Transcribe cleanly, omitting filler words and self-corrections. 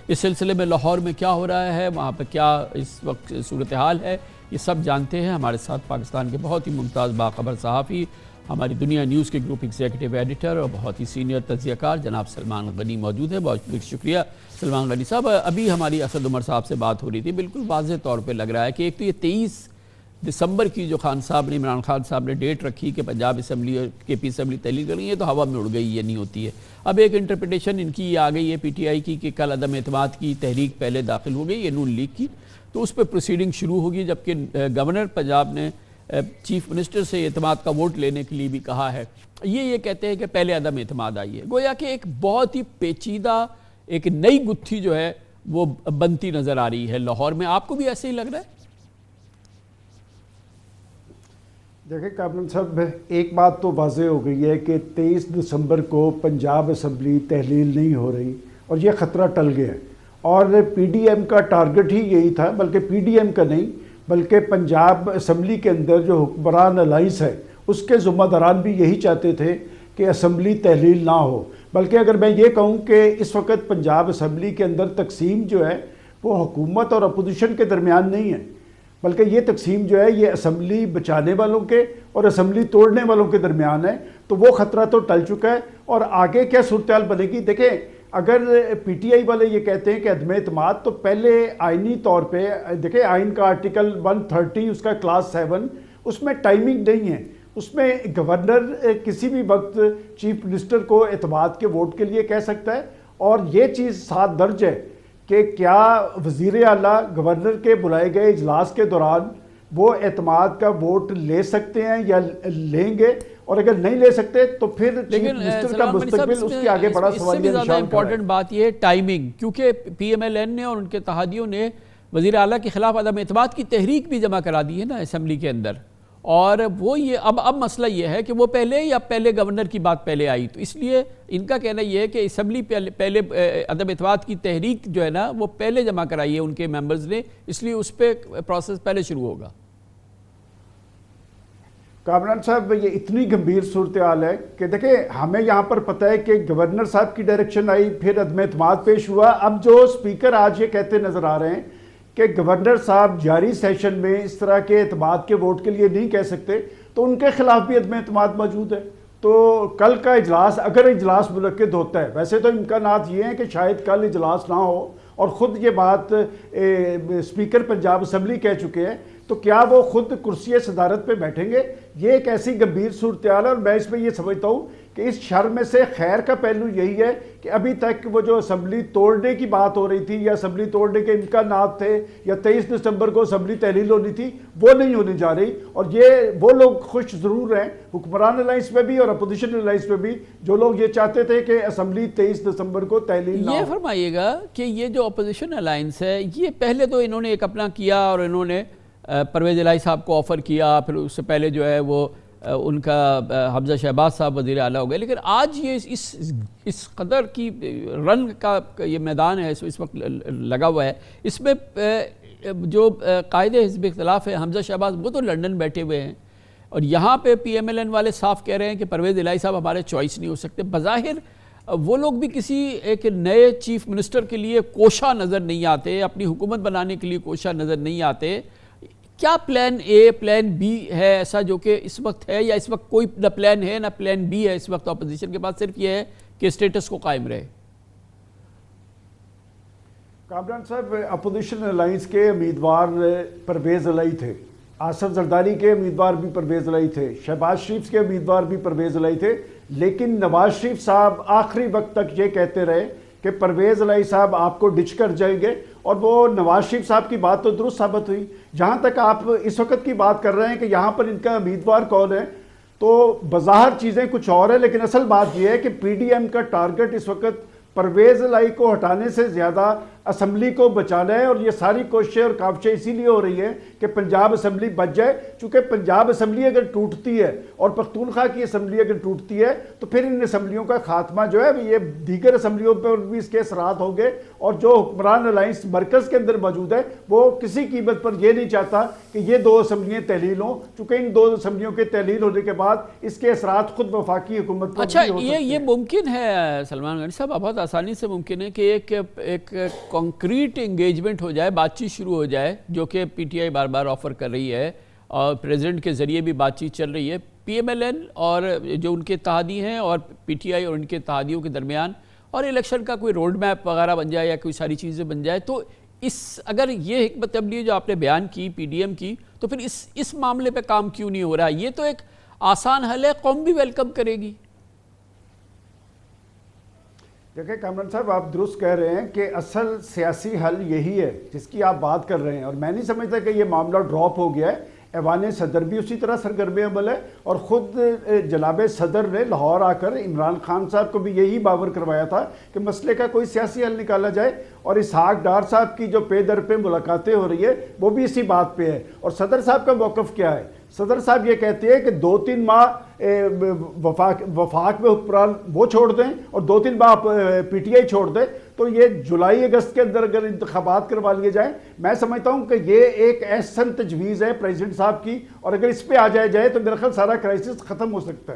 اس سلسلے میں لاہور میں کیا ہو رہا ہے، وہاں پہ کیا اس وقت صورتحال ہے، یہ سب جانتے ہیں۔ ہمارے ساتھ پاکستان کے بہت ہی ممتاز باخبر صحافی، ہماری دنیا نیوز کے گروپ ایگزیکٹو ایڈیٹر اور بہت ہی سینئر تجزیہ کار جناب سلمان غنی موجود ہیں۔ بہت بہت شکریہ سلمان غنی صاحب۔ ابھی ہماری اسد عمر صاحب سے بات ہو رہی تھی، بالکل واضح طور پہ لگ رہا ہے کہ ایک تو یہ 23 دسمبر کی جو خان صاحب نے، عمران خان صاحب نے ڈیٹ رکھی کہ پنجاب اسمبلی اور کے پی اسمبلی تحلیل کریں گے، تو ہوا میں اڑ گئی، یہ نہیں ہوتی ہے۔ اب ایک انٹرپریٹیشن ان کی آ گئی ہے پی ٹی آئی کی کہ کل عدم اعتماد کی تحریک پہلے داخل ہو گئی، یہ نون لیگ کی، تو اس پہ پروسیڈنگ شروع ہوگی، جبکہ گورنر پنجاب نے چیف منسٹر سے اعتماد کا ووٹ لینے کے لیے بھی کہا ہے۔ یہ کہتے ہیں کہ پہلے عدم اعتماد آئی ہے، گویا کہ ایک بہت ہی پیچیدہ ایک نئی گتھی جو ہے وہ بنتی نظر آ رہی ہے لاہور میں۔ آپ کو بھی ایسے ہی لگ رہا ہے؟ دیکھیں کامران صاحب، ایک بات تو واضح ہو گئی ہے کہ 23 دسمبر کو پنجاب اسمبلی تحلیل نہیں ہو رہی اور یہ خطرہ ٹل گیا ہے، اور پی ڈی ایم کا ٹارگٹ ہی یہی تھا، بلکہ پی ڈی ایم کا نہیں بلکہ پنجاب اسمبلی کے اندر جو حکمران الائنس ہے اس کے ذمہ داران بھی یہی چاہتے تھے کہ اسمبلی تحلیل نہ ہو۔ بلکہ اگر میں یہ کہوں کہ اس وقت پنجاب اسمبلی کے اندر تقسیم جو ہے وہ حکومت اور اپوزیشن کے درمیان نہیں ہے، بلکہ یہ تقسیم جو ہے یہ اسمبلی بچانے والوں کے اور اسمبلی توڑنے والوں کے درمیان ہے، تو وہ خطرہ تو ٹل چکا ہے۔ اور آگے کیا صورتحال بنے گی؟ دیکھیں، اگر پی ٹی آئی والے یہ کہتے ہیں کہ عدم اعتماد، تو پہلے آئینی طور پہ دیکھیں آئین کا آرٹیکل 130 اس کا کلاس 7 اس میں ٹائمنگ نہیں ہے، اس میں گورنر کسی بھی وقت چیف منسٹر کو اعتماد کے ووٹ کے لیے کہہ سکتا ہے، اور یہ چیز ساتھ درج ہے کہ کیا وزیر اعلیٰ گورنر کے بلائے گئے اجلاس کے دوران وہ اعتماد کا ووٹ لے سکتے ہیں یا لیں گے، اور اگر نہیں لے سکتے تو پھر چیف منسٹر کا مستقبل اس کے آگے بڑا سوالیہ نشان کھڑا ہے۔ امپورٹنٹ بات یہ ہے ٹائمنگ، کیونکہ پی ایم ایل این نے اور ان کے اتحادیوں نے وزیر اعلیٰ کے خلاف عدم اعتماد کی تحریک بھی جمع کرا دی ہے نا اسمبلی کے اندر، اور وہ یہ اب مسئلہ یہ ہے کہ وہ پہلے یا پہلے گورنر کی بات پہلے آئی، تو اس لیے ان کا کہنا یہ ہے کہ اسمبلی پہلے عدم اعتماد کی تحریک جو ہے نا وہ پہلے جمع کرائی ہے ان کے ممبرز نے، اس لیے اس پہ پروسیس پہلے شروع ہوگا۔ کامران صاحب، یہ اتنی گمبھیر صورتحال ہے کہ دیکھیں ہمیں یہاں پر پتہ ہے کہ گورنر صاحب کی ڈائریکشن آئی، پھر عدم اعتماد پیش ہوا۔ اب جو اسپیکر آج یہ کہتے نظر آ رہے ہیں کہ گورنر صاحب جاری سیشن میں اس طرح کے اعتماد کے ووٹ کے لیے نہیں کہہ سکتے، تو ان کے خلاف بھی عدم اعتماد موجود ہے۔ تو کل کا اجلاس، اگر اجلاس منعقد ہوتا ہے، ویسے تو امکانات یہ ہیں کہ شاید کل اجلاس نہ ہو، اور خود یہ بات اسپیکر پنجاب اسمبلی کہہ چکے ہیں، تو کیا وہ خود کرسی صدارت پہ بیٹھیں گے؟ یہ ایک ایسی گمبھیر صورتحال ہے، اور میں اس میں یہ سمجھتا ہوں کہ اس شر میں سے خیر کا پہلو یہی ہے کہ ابھی تک وہ جو اسمبلی توڑنے کی بات ہو رہی تھی یا اسمبلی توڑنے کے امکانات تھے یا 23 دسمبر کو اسمبلی تحلیل ہونی تھی، وہ نہیں ہونے جا رہی، اور یہ وہ لوگ خوش ضرور ہیں حکمران الائنس میں بھی اور اپوزیشن الائنس میں بھی، جو لوگ یہ چاہتے تھے کہ اسمبلی 23 دسمبر کو تحلیل نہ ہو۔ یہ فرمائیے گا کہ یہ جو اپوزیشن الائنس ہے، یہ پہلے تو انہوں نے ایک اپنا کیا اور انہوں نے پرویز الہی صاحب کو آفر کیا، پھر اس سے پہلے جو ہے وہ ان کا حمزہ شہباز صاحب وزیر اعلیٰ ہو گئے، لیکن آج یہ اس قدر کی رن کا یہ میدان ہے اس وقت لگا ہوا ہے، اس میں جو قائد حزب اختلاف ہے حمزہ شہباز، وہ تو لندن بیٹھے ہوئے ہیں، اور یہاں پہ پی ایم ایل این والے صاف کہہ رہے ہیں کہ پرویز الہی صاحب ہمارے چوائس نہیں ہو سکتے۔ بظاہر وہ لوگ بھی کسی ایک نئے چیف منسٹر کے لیے کوشاں نظر نہیں آتے، اپنی حکومت بنانے کے لیے کوشاں نظر نہیں آتے۔ کیا پلان اے پلان بی ہے ایسا جو کہ اس وقت ہے، یا اس وقت کوئی نہ پلان ہے نہ پلان بی ہے اس وقت اپوزیشن کے پاس، صرف یہ ہے کہ اسٹیٹس کو قائم رہے؟ کامران صاحب، اپوزیشن الائنس کے امیدوار پرویز الہی تھے، آصف زرداری کے امیدوار بھی پرویز الہی تھے، شہباز شریف کے امیدوار بھی پرویز الہی تھے، لیکن نواز شریف صاحب آخری وقت تک یہ کہتے رہے کہ پرویز الہی صاحب آپ کو ڈچ کر جائیں گے، اور وہ نواز شریف صاحب کی بات تو درست ثابت ہوئی۔ جہاں تک آپ اس وقت کی بات کر رہے ہیں کہ یہاں پر ان کا امیدوار کون ہے، تو بظاہر چیزیں کچھ اور ہیں، لیکن اصل بات یہ ہے کہ پی ڈی ایم کا ٹارگٹ اس وقت پرویز الہی کو ہٹانے سے زیادہ اسمبلی کو بچانا ہے، اور یہ ساری کوششیں اور کاوشیں اسی لیے ہو رہی ہیں کہ پنجاب اسمبلی بچ جائے، چونکہ پنجاب اسمبلی اگر ٹوٹتی ہے اور پختونخوا کی اسمبلی اگر ٹوٹتی ہے تو پھر ان اسمبلیوں کا خاتمہ جو ہے یہ دیگر اسمبلیوں پر بھی اس کے اثرات ہوں گے، اور جو حکمران الائنس مرکز کے اندر موجود ہے وہ کسی قیمت پر یہ نہیں چاہتا کہ یہ دو اسمبلیاں تحلیل ہوں، چونکہ ان دو اسمبلیوں کے تحلیل ہونے کے بعد اس کے اثرات خود وفاقی حکومت پر اچھا بھی ہو سکتے ہیں۔ یہ ممکن ہے سلمان غنی صاحب، بہت آسانی سے ممکن ہے کہ ایک کنکریٹ انگیجمنٹ ہو جائے، بات چیت شروع ہو جائے، جو کہ P T I bar bar offer کر رہی ہے اور پریزیڈنٹ کے ذریعے بھی بات چیت چل رہی ہے، پی ایم ایل این اور جو ان کے اتحادی ہیں اور پی ٹی آئی اور ان کے اتحادیوں کے درمیان، اور الیکشن کا کوئی روڈ میپ وغیرہ بن جائے یا کوئی ساری چیزیں بن جائے، تو اگر یہ حکمت عملی جو آپ نے بیان کی پی ڈی ایم کی، تو پھر اس معاملے پہ کام کیوں نہیں ہو رہا؟ یہ تو ایک آسان حل ہے، قوم بھی ویلکم کرے گی۔ دیکھیں کامران صاحب، آپ درست کہہ رہے ہیں کہ اصل سیاسی حل یہی ہے جس کی آپ بات کر رہے ہیں، اور میں نہیں سمجھتا کہ یہ معاملہ ڈراپ ہو گیا ہے۔ ایوان صدر بھی اسی طرح سرگرم عمل ہے، اور خود جناب صدر نے لاہور آ کر عمران خان صاحب کو بھی یہی باور کروایا تھا کہ مسئلے کا کوئی سیاسی حل نکالا جائے، اور اسحاق ڈار صاحب کی جو پے در پہ ملاقاتیں ہو رہی ہے وہ بھی اسی بات پہ ہے۔ اور صدر صاحب کا موقف کیا ہے؟ صدر صاحب یہ کہتے ہیں کہ 2-3 ماہ وفاق میں حکمران وہ چھوڑ دیں اور 2-3 ماہ پی ٹی آئی چھوڑ دیں، تو یہ جولائی اگست کے اندر اگر انتخابات کروا لیے جائیں، میں سمجھتا ہوں کہ یہ ایک احسن تجویز ہے پریزیڈنٹ صاحب کی، اور اگر اس پہ آ جائے تو میرا خیال سارا کرائسس ختم ہو سکتا ہے۔